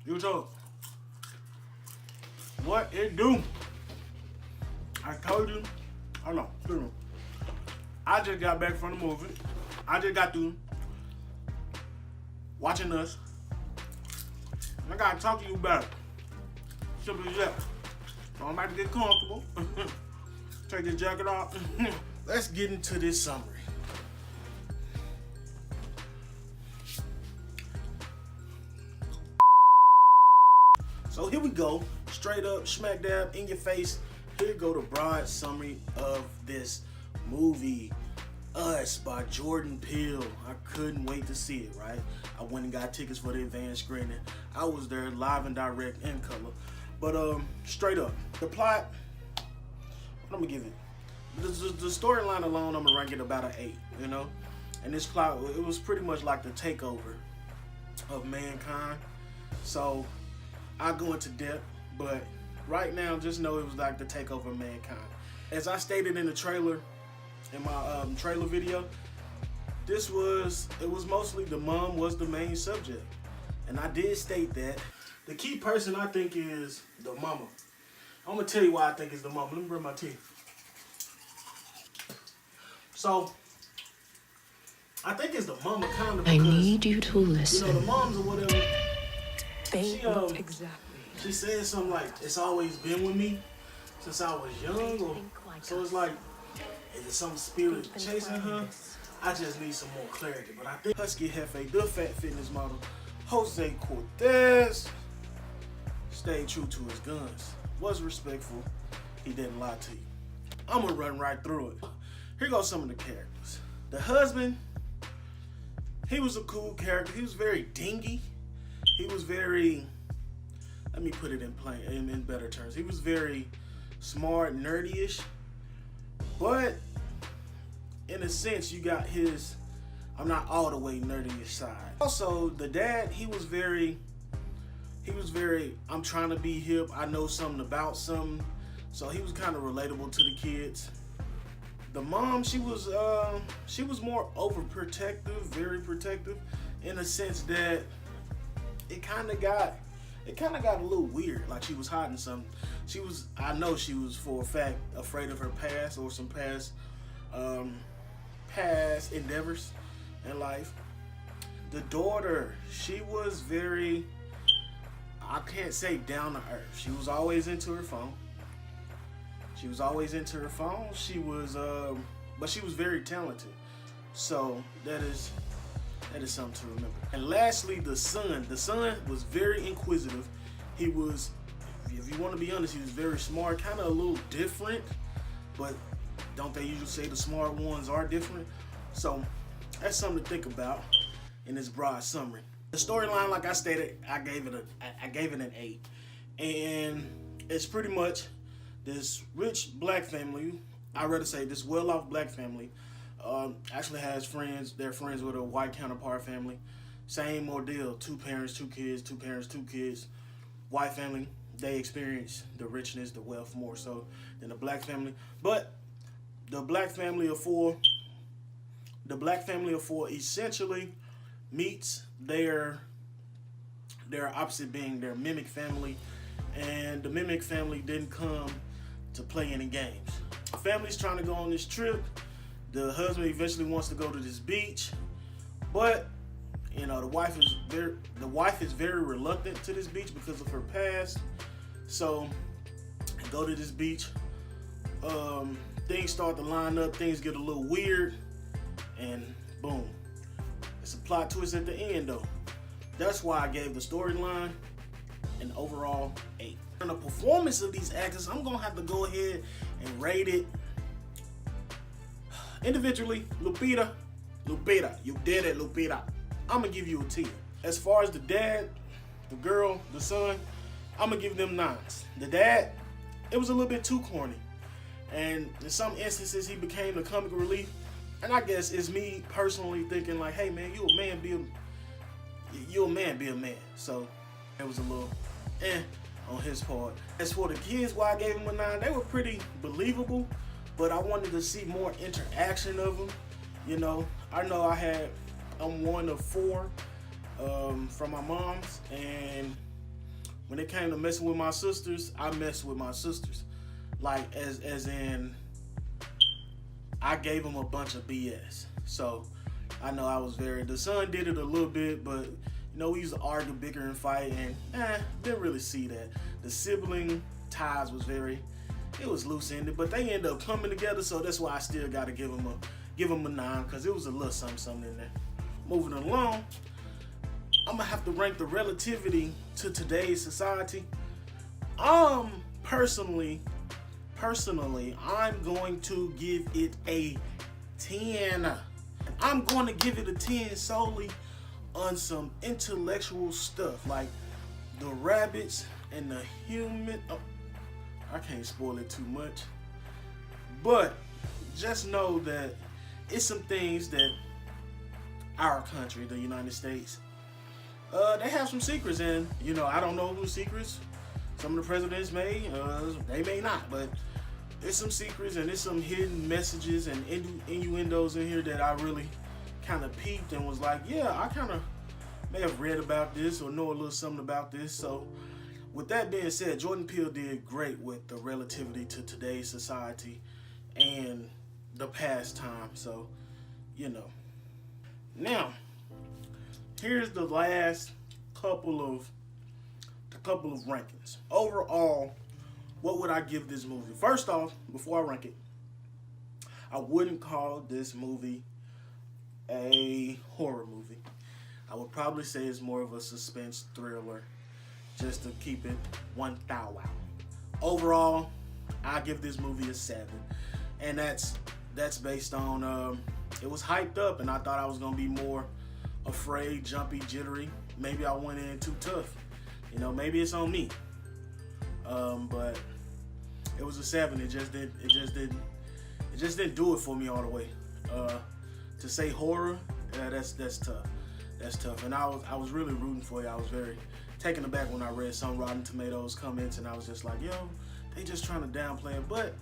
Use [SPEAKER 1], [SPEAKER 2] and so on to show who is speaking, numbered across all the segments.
[SPEAKER 1] YouTube, what it do? I told you. Oh no, excuse me. I just got back from the movie. I just got through watching Us. I gotta talk to you about it. Simple as that. So I'm about to get comfortable. Take this jacket off. Let's get into this summary. So here we go, straight up, smack dab, in your face. Here go the broad summary of this movie, Us by Jordan Peele. I couldn't wait to see it, right? I went and got tickets for the advanced screening. I was there live and direct in color. But straight up, the plot, I'm gonna give it, the storyline alone, I'm gonna rank it about an 8, you know? And this plot, it was pretty much like the takeover of mankind. So I'll go into depth, but right now, just know it was like the takeover of mankind. As I stated in the trailer, in my trailer video, it was mostly the mom was the main subject. And I did state that. The key person I think is the mama. I'm gonna tell you why I think it's the mama. Let me bring my tea. So, I think it's the mama kind of because,
[SPEAKER 2] I need you to listen.
[SPEAKER 1] You know, the moms or whatever,
[SPEAKER 2] Exactly.
[SPEAKER 1] she said something like, it's always been with me since I was young. Or, so it's like, is it some spirit chasing her? I just need some more clarity. But I think Husky Hefe, the fat fitness model, Jose Cortez, stayed true to his guns. Was respectful. He didn't lie to you. I'm going to run right through it. Here goes some of the characters. The husband, he was a cool character. He was very dingy. He was very, let me put it in better terms. He was very smart, nerdy-ish, but in a sense, you got his, I'm not all the way nerdy-ish side. Also, the dad, he was very, I'm trying to be hip. I know something about something. So he was kind of relatable to the kids. The mom, she was more overprotective, very protective, in a sense that it kind of got a little weird, like she was hiding something. I know she was for a fact afraid of her past or some past endeavors in life. The daughter, she was very, I can't say down to earth. She was always into her phone. She was but she was very talented. So that is something to remember. And lastly, the son. The son was very inquisitive. He was, if you want to be honest, he was very smart, kind of a little different, but don't they usually say the smart ones are different? So that's something to think about in this broad summary. The storyline, like I stated, I gave it an 8. And it's pretty much this rich black family, I'd rather say this well-off black family, actually has friends. They're friends with a white counterpart family. Same ordeal. 2 parents, 2 kids, 2 parents, 2 kids. White family, they experience the richness, the wealth more so than the black family. But the black family of 4 essentially meets their opposite being their mimic family, and the mimic family didn't come to play any games. The family's trying to go on this trip. The husband eventually wants to go to this beach, but you know the wife is very reluctant to this beach because of her past. So they go to this beach. Things start to line up. Things get a little weird, and boom, it's a plot twist at the end though. That's why I gave the storyline an overall 8. And the performance of these actors, I'm gonna have to go ahead and rate it individually. Lupita, you did it, Lupita. I'm gonna give you a 10. As far as the dad, the girl, the son, I'm gonna give them 9s. The dad, it was a little bit too corny, and in some instances he became the comic relief. And I guess it's me personally thinking like, hey man, you a man, be a man. So it was a little on his part. As for the kids, why I gave them a 9, they were pretty believable, but I wanted to see more interaction of them. You know I'm one of 4 from my mom's, and when it came to messing with my sisters, I messed with my sisters. Like, as in, I gave them a bunch of BS. So, I know I was the son did it a little bit, but, we used to argue, bicker, and fight, and, didn't really see that. The sibling ties was it was loose-ended, but they ended up coming together, so that's why I still got to give them a 9, because it was a little something in there. Moving along, I'm going to have to rank the relativity to today's society. Personally, I'm going to give it a 10. I'm going to give it a 10 solely on some intellectual stuff, like the rabbits and the human. Oh, I can't spoil it too much, but just know that it's some things that our country, the United States, they have some secrets, and I don't know whose secrets. Some of the presidents they may not, but there's some secrets and there's some hidden messages and innuendos in here that I really kind of peeped and was like, yeah, I kind of may have read about this or know a little something about this. So with that being said, Jordan Peele did great with the relativity to today's society and the past time. So, Now, here's the last couple of rankings. Overall, what would I give this movie? First off, before I rank it, I wouldn't call this movie a horror movie. I would probably say it's more of a suspense thriller, just to keep it 1,000. Overall, I give this movie a 7, and that's based on it was hyped up, and I thought I was gonna be more afraid, jumpy, jittery. Maybe I went in too tough. Maybe it's on me. But it was a 7. It just didn't do it for me all the way. To say horror, that's tough. That's tough. And I was really rooting for you. I was very taken aback when I read some Rotten Tomatoes comments, and I was just like, yo, they just trying to downplay it. But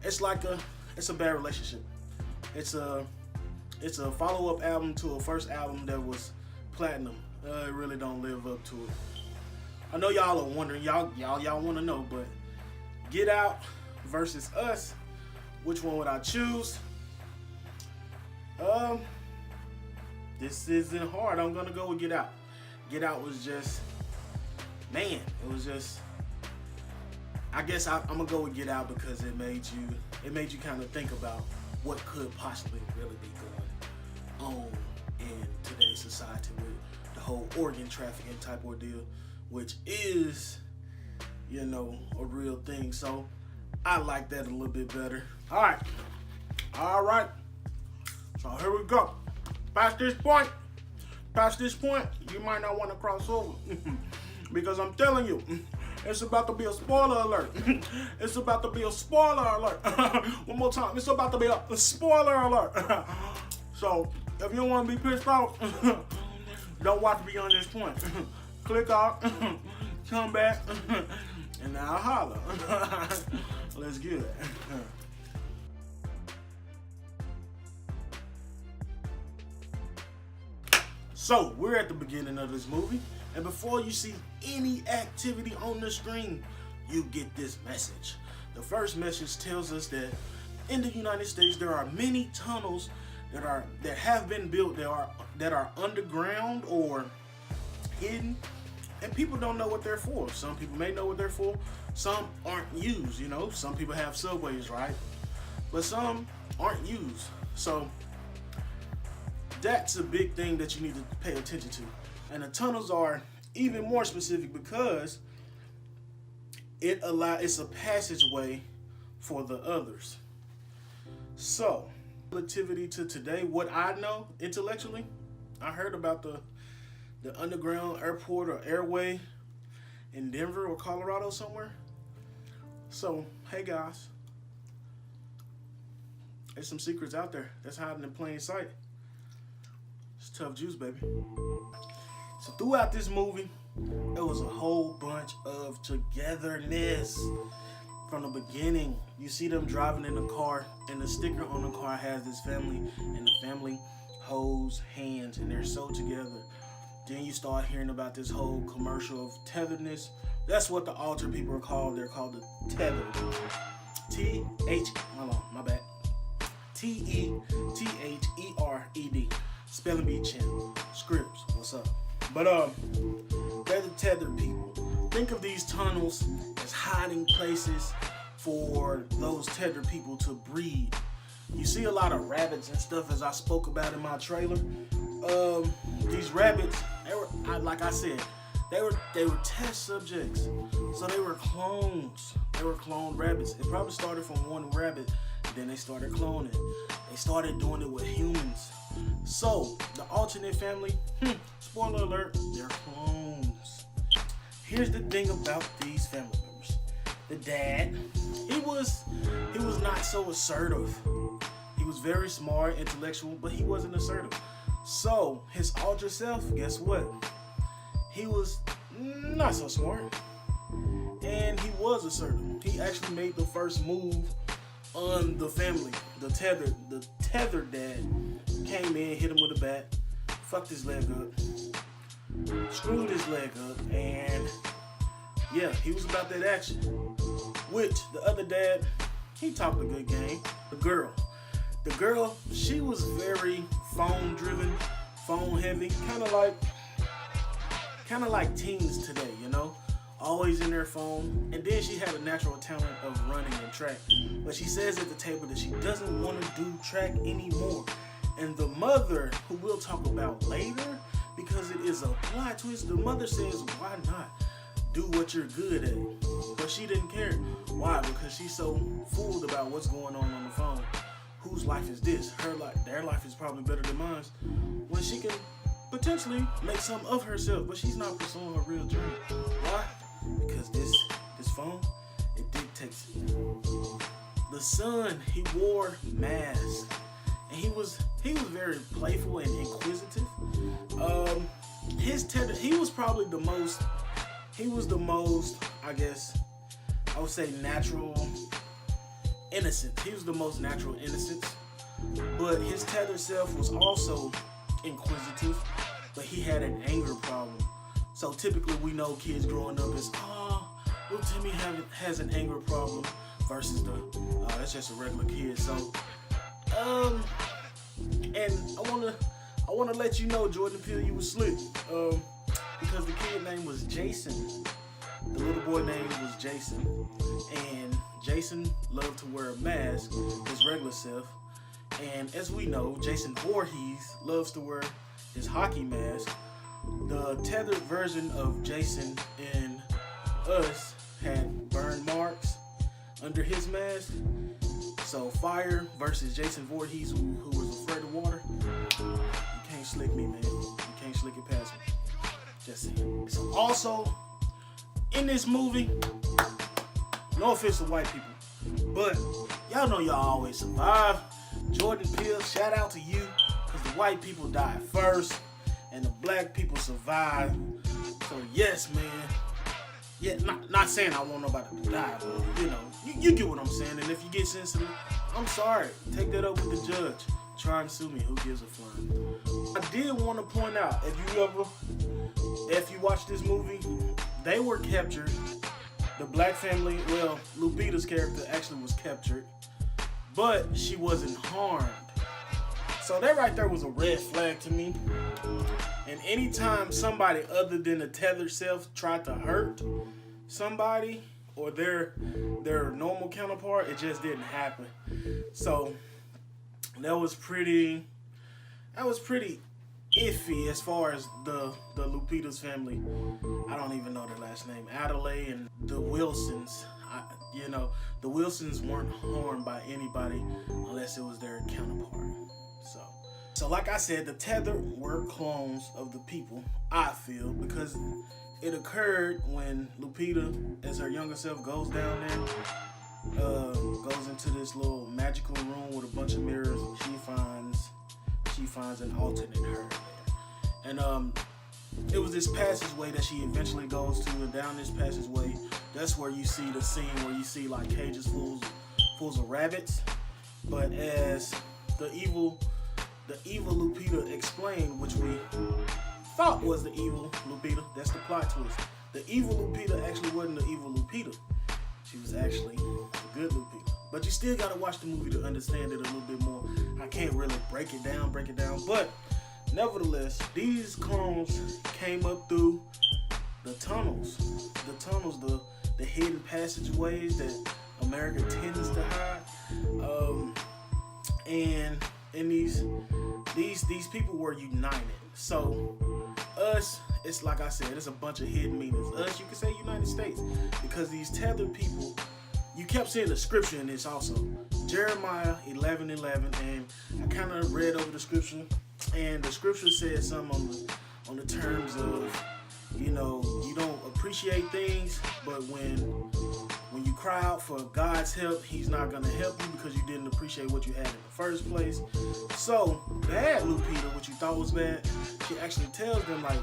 [SPEAKER 1] it's a bad relationship. It's a follow-up album to a first album that was platinum. It really don't live up to it. I know y'all are wondering, y'all want to know, but Get Out versus Us, which one would I choose? This isn't hard. I'm gonna go with Get Out. Get Out was just, man, it was just. I guess I'm gonna go with Get Out because it made you kind of think about what could possibly really be going on in today's society with the whole organ trafficking type ordeal, which is, a real thing. So I like that a little bit better. All right. So here we go. Past this point, you might not want to cross over because I'm telling you, it's about to be a spoiler alert. It's about to be a spoiler alert. One more time. It's about to be a spoiler alert. So if you don't want to be pissed off, don't watch beyond this point. Click off, come back, and now holler. Let's get it. So, we're at the beginning of this movie, and before you see any activity on the screen, you get this message. The first message tells us that in the United States, there are many tunnels that have been built that are underground or hidden, and people don't know what they're for. Some people may know what they're for, some aren't used, Some people have subways, right? But some aren't used. So that's a big thing that you need to pay attention to. And the tunnels are even more specific because it's a passageway for the others. So, relativity to today, what I know intellectually, I heard about the underground airport or airway in Denver or Colorado somewhere. So, hey guys, there's some secrets out there that's hiding in plain sight. It's tough juice, baby. So throughout this movie, there was a whole bunch of togetherness. From the beginning, you see them driving in the car, and the sticker on the car has this family, and the family holds hands, and they're so together. Then you start hearing about this whole commercial of tetherness. That's what the altered people are called. They're called the tethered. Hold on, my bad. Tethered. Spelling bee channel. Scripps, what's up? But they're the tethered people. Think of these tunnels as hiding places for those tethered people to breed. You see a lot of rabbits and stuff, as I spoke about in my trailer. These rabbits, like I said, they were test subjects. So they were clones. They were cloned rabbits. It probably started from one rabbit, and then they started cloning. They started doing it with humans. So the alternate family, spoiler alert, they're clones. Here's the thing about these family members. The dad, he was not so assertive. He was very smart, intellectual, but he wasn't assertive. So his altered self, guess what? He was not so smart, and he was assertive. He actually made the first move on the family. The tethered dad came in, hit him with a bat, fucked his leg up, screwed his leg up, and yeah, he was about that action. Which the other dad, he talked a good game. The girl, she was very phone driven, phone heavy, kind of like teens today, you know, always in their phone. And then she had a natural talent of running and track, but she says at the table that she doesn't want to do track anymore. And the mother, who we'll talk about later, because it is a plot twist, the mother says, why not do what you're good at? But she didn't care. Why? Because she's so fooled about what's going on the phone. Whose life is this? Her life. Their life is probably better than mine. When she can potentially make some of herself, but she's not pursuing her real dream. Why? Because this phone, it dictates it. The son, he wore masks, and he was very playful and inquisitive. He was probably the most, I guess, I would say natural innocence. He was the most natural innocence. But his tethered self was also inquisitive, but he had an anger problem. So typically we know kids growing up is, little Timmy has an anger problem versus that's just a regular kid. So, and I wanna let you know, Jordan Peele, you was slick. Because the kid name was Jason. The little boy name was Jason. And Jason loved to wear a mask, his regular self. And as we know, Jason Voorhees loves to wear his hockey mask. The tethered version of Jason in Us had burn marks under his mask. So fire versus Jason Voorhees, who was afraid of water. You can't slick me, man. You can't slick it past me. Just saying. So also, in this movie, no offense to white people, but y'all know y'all always survive. Jordan Peele, shout out to you, because the white people died first, and the black people survived. So yes, man. Yeah, not saying I want nobody to die, but you know, you get what I'm saying. And if you get sensitive, I'm sorry. Take that up with the judge. Try and sue me. Who gives a flying? I did want to point out, if you watch this movie, they were captured. The black family, well, Lupita's character actually was captured, but she wasn't harmed. So that right there was a red flag to me. And anytime somebody other than the tethered self tried to hurt somebody or their normal counterpart, it just didn't happen. So that was pretty iffy as far as the Lupita's family. I don't even know their last name. Adelaide and the Wilsons. The Wilsons weren't harmed by anybody unless it was their counterpart. So like I said, the tethered were clones of the people, I feel, because it occurred when Lupita, as her younger self, goes down there, goes into this little magical room with a bunch of mirrors. She finds an alternate her there. And it was this passageway that she eventually goes to, and down this passageway, that's where you see the scene where you see like cages full of rabbits. But as the evil Lupita explained, which we thought was the evil Lupita. That's the plot twist. The evil Lupita actually wasn't the evil Lupita. She was actually the good Lupita. But you still gotta watch the movie to understand it a little bit more. I can't really break it down. But nevertheless, these clones came up through the tunnels, the hidden passageways that America tends to hide. And these people were united. So us, it's like I said, it's a bunch of hidden meanings. Us, you could say United States, because these tethered people, you kept seeing the scripture in this also. Jeremiah 11:11, and I kind of read over the scripture, and the scripture said something on the terms of, you know, you don't appreciate things, but when you cry out for God's help, he's not going to help you because you didn't appreciate what you had in the first place. So, bad Lupita, what you thought was bad, she actually tells them, like,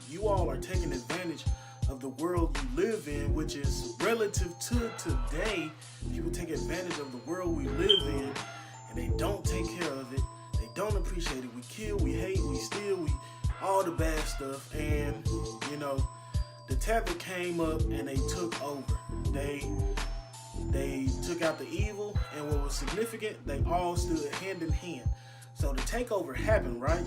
[SPEAKER 1] you all are taking advantage of the world you live in, which is relative to today. People take advantage of the world we live in, and they don't take care of it. They don't appreciate it. We kill, we hate, we steal, we all the bad stuff. And, you know, the tether came up and they took over. They took out the evil, and what was significant, they all stood hand in hand. So the takeover happened, right?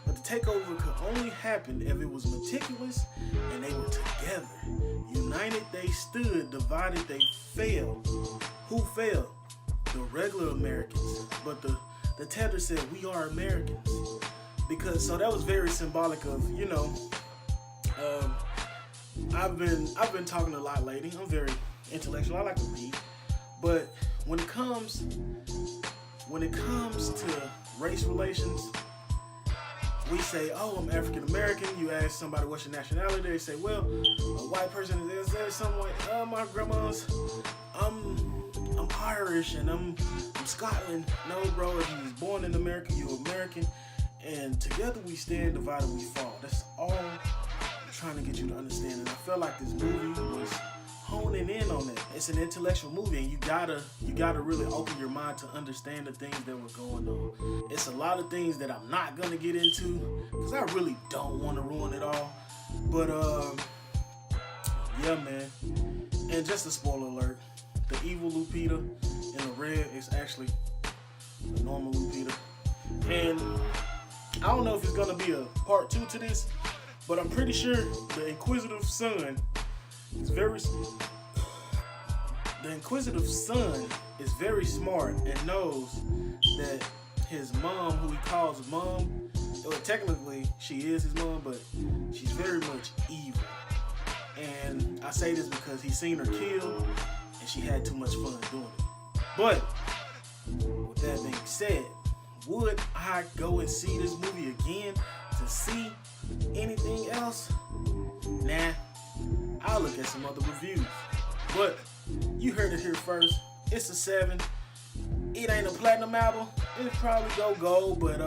[SPEAKER 1] But the takeover could only happen if it was meticulous and they were together. United they stood, divided they fell. Who fell? The regular Americans. But the tether said, we are Americans. Because, so that was very symbolic of, you know, I've been talking a lot lately. I'm very intellectual. I like to read. But when it comes to race relations, we say, oh, I'm African American. You ask somebody what's your nationality, they say, well, a white person is there. Some way, my grandma's, I'm Irish and I'm Scotland. No, bro, if you was born in America, you're American. And together we stand, divided we fall. That's all I'm trying to get you to understand. And I felt like this movie was honing in on that. It's an intellectual movie, and you gotta really open your mind to understand the things that were going on. It's a lot of things that I'm not gonna get into because I really don't want to ruin it all. But yeah, man. And just a spoiler alert: the evil Lupita in the red is actually the normal Lupita. And I don't know if it's gonna be a part 2 to this, but I'm pretty sure the Inquisitive Son is very smart and knows that his mom, who he calls mom, well, technically she is his mom, but she's very much evil. And I say this because he's seen her killed and she had too much fun doing it. But with that being said, would I go and see this movie again to see anything else? Nah, I'll look at some other reviews. But you heard it here first. It's a 7. It ain't a platinum album. It'll probably go gold, but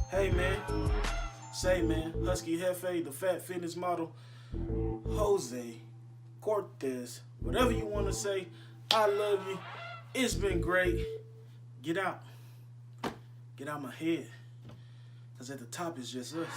[SPEAKER 1] hey man, Husky Hefe, the fat fitness model, Jose Cortez, whatever you want to say, I love you. It's been great. Get out my head, because at the top is just us.